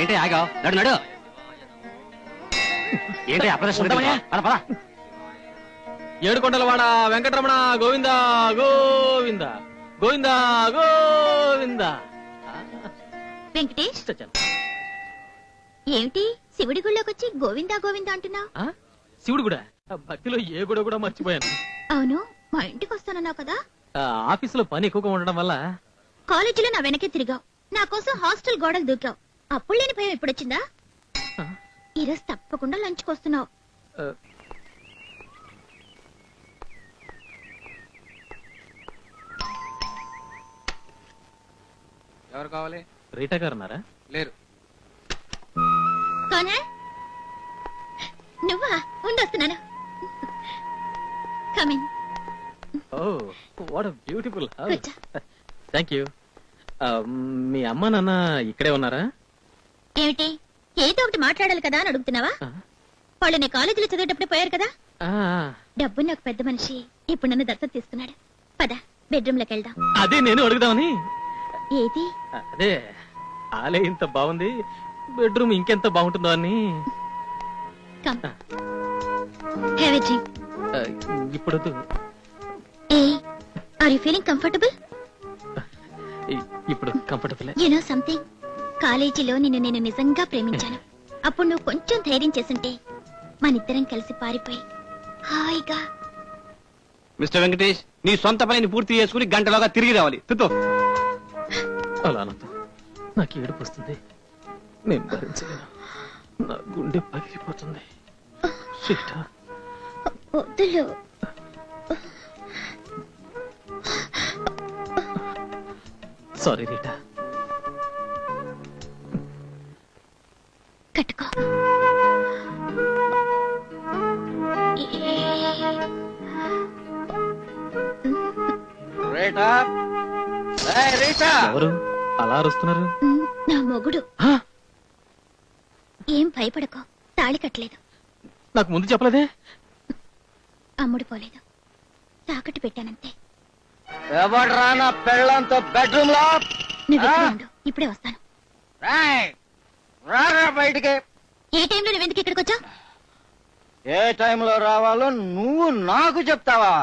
ఏంటి ఆగావు? నడు నడు. ఏంటి అప్రదర్శన? ఏడుకొండలవాడ వెంకటరమణ గోవింద గోవింద గోవింద గోవింద. వెంకటేష్, ఏమిటి శివుడి గుళ్ళోకి వచ్చి గోవిందా గోవిందా అంటున్నావు? శివుడు కూడా భక్తిలో ఏ గుడ కూడా మర్చిపోయాను. అవును, మా ఇంటికి వస్తానన్నావు కదా. ఆఫీసులో పని ఎక్కువగా ఉండడం వల్ల. కాలేజీలో నా వెనకే తిరిగావు, నా కోసం హాస్టల్ గోడలు దూకావు. అప్పుడు లేని భయం ఎప్పుడొచ్చిందా? ఈరోజు తప్పకుండా లంచ్కి వస్తున్నావు. ఎవరు కావాలి? రీటా గారు ఉన్నారా? లేరు. నువ్వా? ఉండొస్తున్నాను. Coming. Oh, what a beautiful house. Thank you. మీ అమ్మ నాన్న ఇక్కడే ఉన్నారా? ఏమిటి, ఏదో ఒకటి మాట్లాడాలి కదా అని అడుగుతున్నావా? వాళ్ళు నేను కాలేజీలో చదివేటప్పుడే పోయారు కదా. డబ్బున్న ఒక పెద్ద మనిషి ఇప్పుడు నన్ను దత్తత తీసుకున్నాడు. పద, బెడ్రూమ్ లోకి వెళ్దాం. అదే నేను అడుగుదామని. ఏది? అదే, ఆలే ఇంత బాగుంది, బెడ్రూమ్ ఇంకెంత బాగుంటుందో అని. ఇప్పుడు ఆర్ యు ఫీలింగ్ కంఫర్టబుల్? ఇప్పుడు కంఫర్టబుల్. యు నో సంథింగ్, కాలేజీలో నిన్ను నేను నిజంగా ప్రేమించాను. అప్పుడు నువ్వు కొంచెం ధైర్యం చేసుంటే మనిద్దరం కలిసి పారిపోయి హాయిగా. మిస్టర్ వెంకటేష్, నీ సొంత పనిని పూర్తి చేసుకుని గంటలోగా తిరిగి రావాలి. అలా అనొద్దు, నాకు ఏడుపు వస్తుంది. నేను భరించలేను, నా గుండె పగిలిపోతుంది. వద్దులు. Sorry Rita. కట్టుకో. ఎవరు అలా అరుస్తున్నారు? నా మొగుడు. ఏం భయపడకో, తాళి కట్టలేదు. నాకు ముందు చెప్పలేదే. అమ్ముడు పోలేదు, తాకట్టు పెట్టానంతే. ఎవడ్రా నా పెళ్ళంతో బెడ్రూమ్ లో? నువ్వు ఇప్పుడే వస్తాను. బయటికి. ఏ టైంలో నువ్వెందుకు ఇక్కడికి వచ్చావు? ఏ టైంలో రావాలో నువ్వు నాకు చెప్తావా?